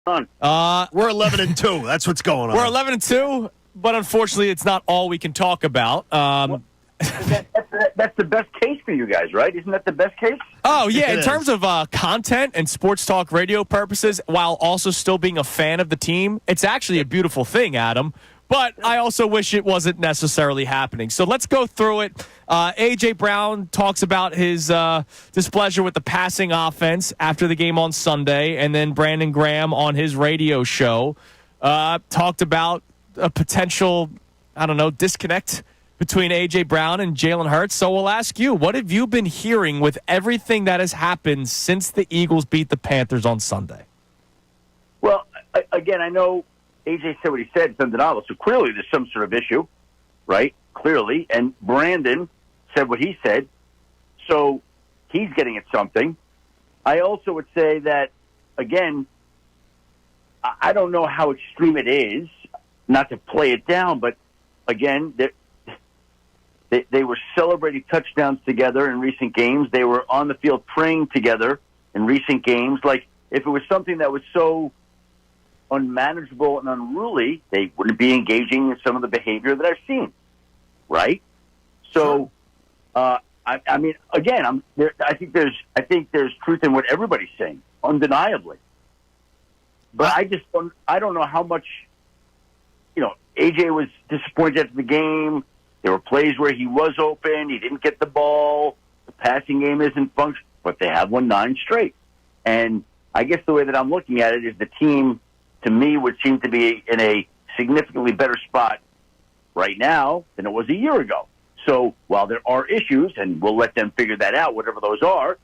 on? We're 11-2. That's what's going on. We're 11-2, but unfortunately, it's not all we can talk about. That's the best case for you guys, right? Isn't that the best case? Oh, yeah. It In is. terms of content and sports talk radio purposes, while also still being a fan of the team, it's actually a beautiful thing, Adam. But I also wish it wasn't necessarily happening. So let's go through it. A.J. Brown talks about his displeasure with the passing offense after the game on Sunday, and then Brandon Graham on his radio show talked about a potential, disconnect between A.J. Brown and Jalen Hurts. So we'll ask you, what have you been hearing with everything that has happened since the Eagles beat the Panthers on Sunday? Well, again, I know A.J. said what he said, it's undeniable. So clearly there's some sort of issue, right? Clearly. And Brandon said what he said. So he's getting at something. I also would say that, again, I don't know how extreme it is, not to play it down, but, again, they were celebrating touchdowns together in recent games. They were on the field praying together in recent games. Like, if it was something that was so unmanageable and unruly, they wouldn't be engaging in some of the behavior that I've seen, right? So, I mean, again, I think there's truth in what everybody's saying, undeniably. But I don't know how much, AJ was disappointed after the game. There were plays where he was open. He didn't get the ball. The passing game isn't functioning, but they have won 9 straight. And I guess the way that I'm looking at it is the team, to me, would seem to be in a significantly better spot right now than it was a year ago. So while there are issues, and we'll let them figure that out, whatever those are,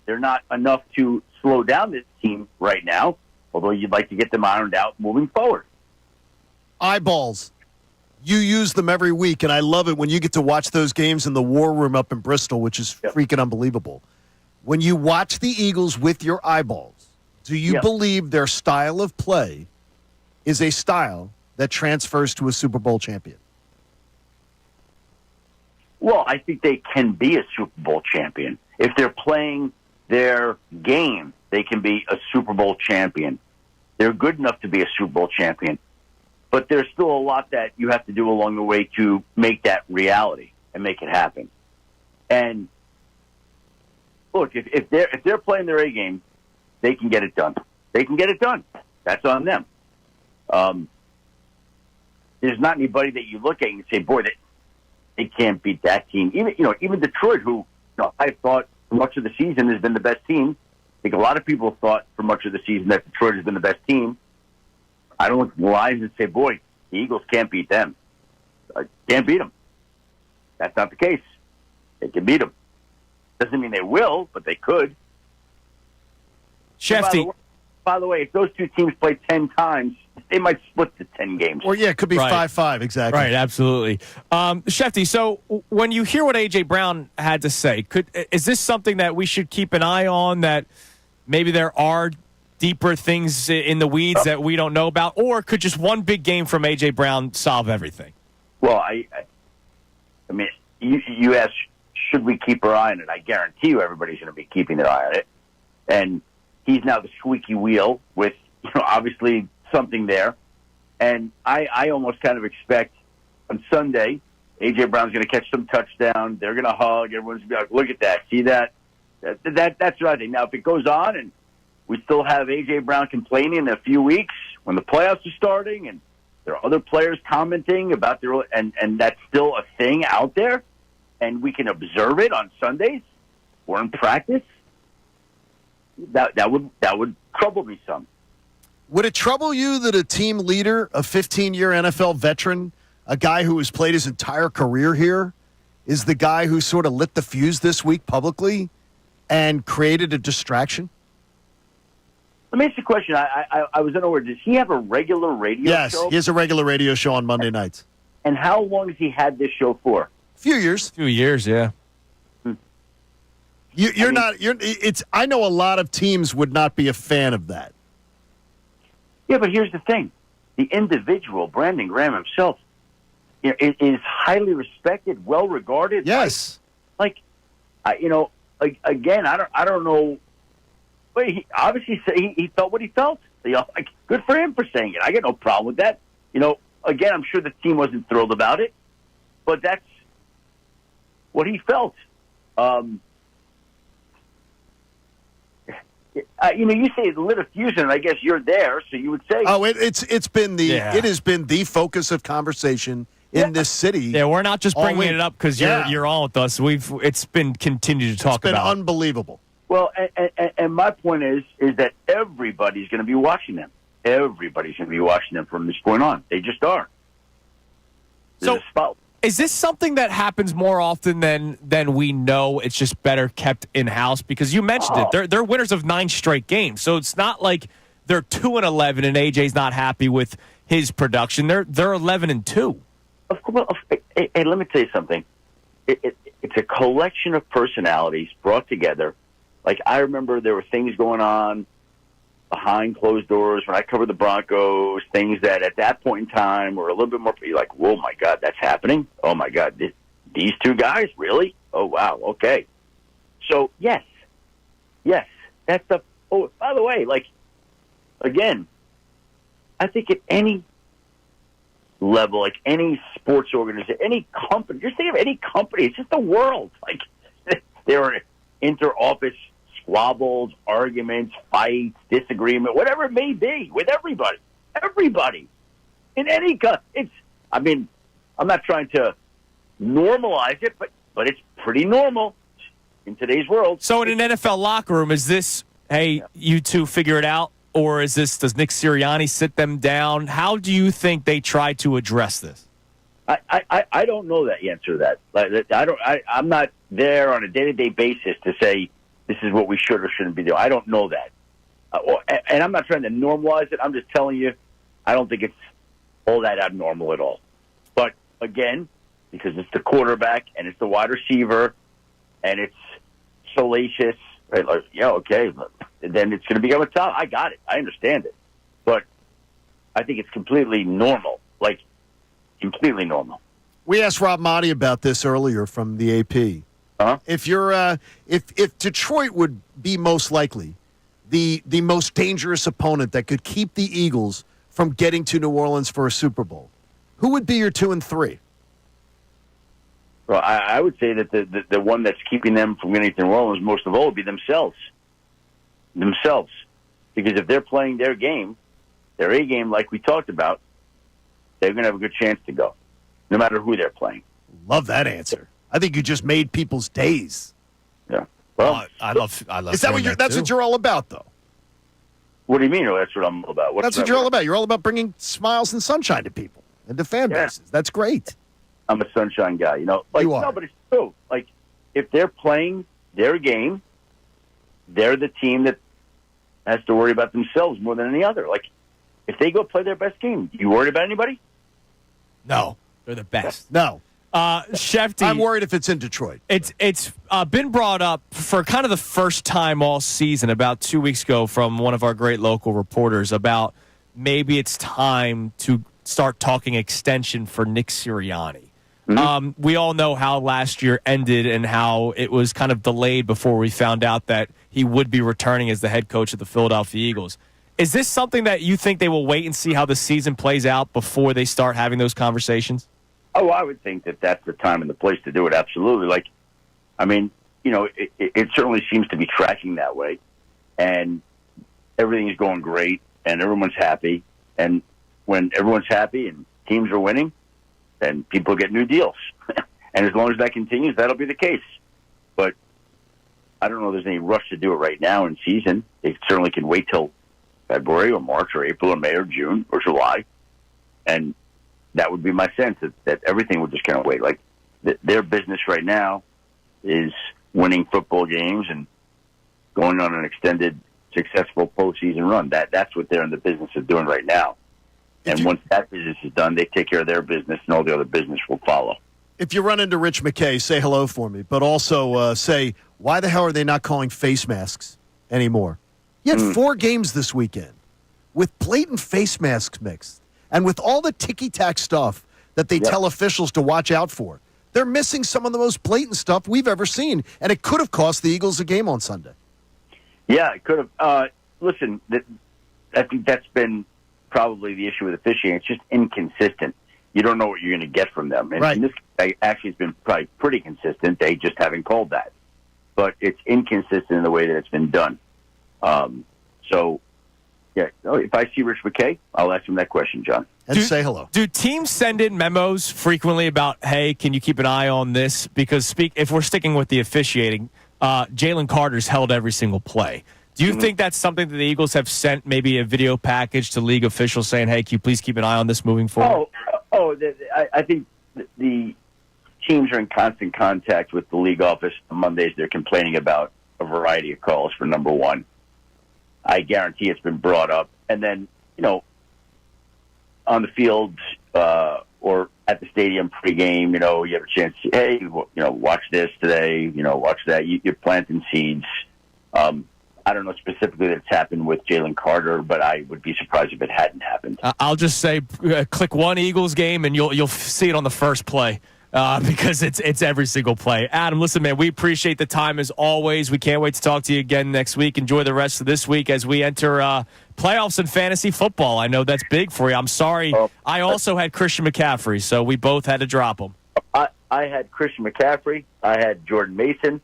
they're not enough to slow down this team right now, although you'd like to get them ironed out moving forward. Eyeballs. You use them every week, and I love it when you get to watch those games in the war room up in Bristol, which is freaking unbelievable. When you watch the Eagles with your eyeballs, do you believe their style of play is a style that transfers to a Super Bowl champion? Well, I think they can be a Super Bowl champion. If they're playing their game, they can be a Super Bowl champion. They're good enough to be a Super Bowl champion. But there's still a lot that you have to do along the way to make that reality and make it happen. And look, if they're playing their A game, they can get it done. They can get it done. That's on them. There's not anybody that you look at and say, boy, they can't beat that team. Even Detroit, who I thought for much of the season has been the best team. I think a lot of people thought for much of the season that Detroit has been the best team. I don't look at the Lions and say, boy, the Eagles can't beat them. Can't beat them. That's not the case. They can beat them. Doesn't mean they will, but they could. Schefter. By the way, if those two teams play 10 times, they might split the 10 games. Or, it could be 5-5, exactly. Right, absolutely. Schefter, so when you hear what A.J. Brown had to say, is this something that we should keep an eye on, that maybe there are deeper things in the weeds that we don't know about, or could just one big game from A.J. Brown solve everything? Well, I mean, you asked, should we keep our eye on it? I guarantee you everybody's going to be keeping their eye on it. And he's now the squeaky wheel with, obviously something there. And I almost kind of expect on Sunday, A.J. Brown's going to catch some touchdown. They're going to hug. Everyone's going to be like, look at that. See that? That's what I think. Now, if it goes on and we still have A.J. Brown complaining in a few weeks when the playoffs are starting and there are other players commenting about and that's still a thing out there, and we can observe it on Sundays or in practice, that would trouble me some. Would it trouble you that a team leader, a 15-year NFL veteran, a guy who has played his entire career here, is the guy who sort of lit the fuse this week publicly and created a distraction? Let me ask you a question. I was unaware. Does he have a regular radio show? Yes, he has a regular radio show on Monday nights. And how long has he had this show for? A few years. A few years, yeah. I know a lot of teams would not be a fan of that. Yeah, but here's the thing. The individual, Brandon Graham himself, is highly respected, well regarded. Yes. Again, I don't know. But he obviously he felt what he felt. Like, good for him for saying it. I got no problem with that. Again, I'm sure the team wasn't thrilled about it, but that's what he felt. You say it lit a fuse, and I guess you're there, so you would say, "Oh, it has been the focus of conversation in this city." Yeah, we're not just bringing it up because you're on with us. It's been continued to talk about. It's been unbelievable. Well, and my point is that everybody's going to be watching them. Everybody's going to be watching them from this point on. They just are. So, is this something that happens more often than we know? It's just better kept in-house? Because you mentioned it. They're winners of 9 straight games. So it's not like they're 2-11 and AJ's not happy with his production. They're 11-2. Of course. Hey, let me tell you something. It's a collection of personalities brought together. Like, I remember there were things going on behind closed doors when I covered the Broncos, things that at that point in time were a little bit more, you're like, oh, my God, that's happening? Oh, my God, these two guys? Really? Oh, wow, okay. So, yes, that's the – oh, by the way, like, again, I think at any level, like any sports organization, any company, just think of any company, it's just the world. Like, there are inter-office squabbles, arguments, fights, disagreement, whatever it may be, with everybody. Everybody. In any I'm not trying to normalize it, but it's pretty normal in today's world. So in an NFL locker room, is this, hey, you two figure it out? Or is this, does Nick Sirianni sit them down? How do you think they try to address this? I don't know the answer to that. I'm not there on a day-to-day basis to say this is what we should or shouldn't be doing. I don't know that. And I'm not trying to normalize it. I'm just telling you, I don't think it's all that abnormal at all. But, again, because it's the quarterback and it's the wide receiver and it's salacious, right? Like, yeah, okay, then it's going to become a tough. I got it. I understand it. But I think it's completely normal. Like, completely normal. We asked Rob Motti about this earlier from the AP. Uh-huh. If Detroit would be most likely the most dangerous opponent that could keep the Eagles from getting to New Orleans for a Super Bowl, who would be your 2 and 3? Well, I would say that the one that's keeping them from getting to New Orleans most of all would be themselves. Because if they're playing their game, their A game like we talked about, they're going to have a good chance to go, no matter who they're playing. Love that answer. I think you just made people's days. Yeah. Well, I love. Is that that's what you're all about, though? What do you mean? That's what I'm all about. That's what you're all about. You're all about bringing smiles and sunshine to people and to fan bases. That's great. I'm a sunshine guy, Like, you are. No, but it's true. Like, if they're playing their game, they're the team that has to worry about themselves more than any other. Like, if they go play their best game, you worried about anybody? No, they're the best. No. Schefter, I'm worried if it's in Detroit. It's been brought up for kind of the first time all season about 2 weeks ago from one of our great local reporters about maybe it's time to start talking extension for Nick Sirianni. Mm-hmm. We all know how last year ended and how it was kind of delayed before we found out that he would be returning as the head coach of the Philadelphia Eagles. Is this something that you think they will wait and see how the season plays out before they start having those conversations? Oh, I would think that that's the time and the place to do it, absolutely. Like, I mean, it certainly seems to be tracking that way, and everything is going great, and everyone's happy. And when everyone's happy and teams are winning, then people get new deals. And as long as that continues, that'll be the case. But I don't know if there's any rush to do it right now in season. They certainly can wait till February or March or April or May or June or July. And that would be my sense, that everything would just kind of wait. Like, their business right now is winning football games and going on an extended, successful postseason run. That's what they're in the business of doing right now. And once that business is done, they take care of their business, and all the other business will follow. If you run into Rich McKay, say hello for me, but also say, why the hell are they not calling face masks anymore? You had 4 games this weekend with blatant face masks mixed. And with all the ticky-tack stuff that they tell officials to watch out for, they're missing some of the most blatant stuff we've ever seen, and it could have cost the Eagles a game on Sunday. Yeah, it could have. Listen, I think that's been probably the issue with officiating. It's just inconsistent. You don't know what you're going to get from them. And, right. and this guy actually has been probably pretty consistent. They just haven't called that. But it's inconsistent in the way that it's been done. So, yeah, if I see Rich McKay, I'll ask him that question, John. And say hello. Do teams send in memos frequently about, hey, can you keep an eye on this? Because if we're sticking with the officiating, Jalen Carter's held every single play. Do you think that's something that the Eagles have sent maybe a video package to league officials saying, hey, can you please keep an eye on this moving forward? I think the teams are in constant contact with the league office. On Mondays, they're complaining about a variety of calls for number one. I guarantee it's been brought up. And then, on the field or at the stadium pregame, you have a chance to, hey, watch this today, watch that. You're planting seeds. I don't know specifically that it's happened with Jalen Carter, but I would be surprised if it hadn't happened. I'll just say, click one Eagles game, and you'll see it on the first play because it's every single play. Adam, listen, man, we appreciate the time as always. We can't wait to talk to you again next week. Enjoy the rest of this week as we enter playoffs in fantasy football. I know that's big for you. I'm sorry. I also had Christian McCaffrey, so we both had to drop him. I had Christian McCaffrey. I had Jordan Mason.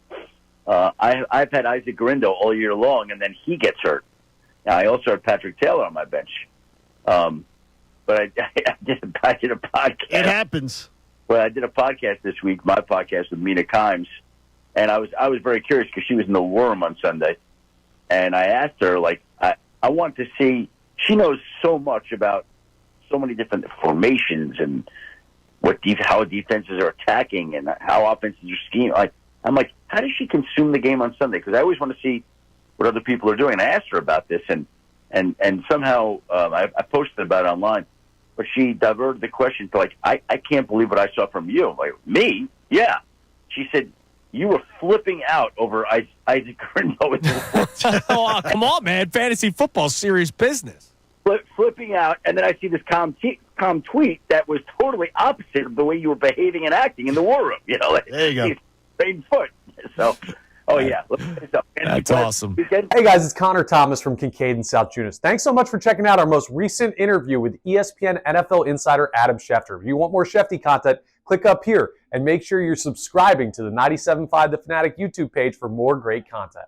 I've had Isaac Garindo all year long, and then he gets hurt. Now, I also had Patrick Taylor on my bench. But I did a podcast. It happens. Well, I did a podcast this week, my podcast with Mina Kimes, and I was very curious because she was in the War Room on Sunday, and I asked her, I want to see, she knows so much about so many different formations and how defenses are attacking and how offenses are scheming. I'm like, how does she consume the game on Sunday? Because I always want to see what other people are doing. And I asked her about this, and somehow I posted about it online. But she diverted the question to, I can't believe what I saw from you. I'm like, me? Yeah. She said, you were flipping out over Isaac Garindo. Oh, come on, man. Fantasy football, serious business. Flipping out, and then I see this calm tweet that was totally opposite of the way you were behaving and acting in the War Room. There you go. Same foot. So, yeah. That's awesome. Hey, guys, it's Connor Thomas from Kincade and Salciunas. Thanks so much for checking out our most recent interview with ESPN NFL insider Adam Schefter. If you want more Shefty content, click up here and make sure you're subscribing to the 97.5 The Fanatic YouTube page for more great content.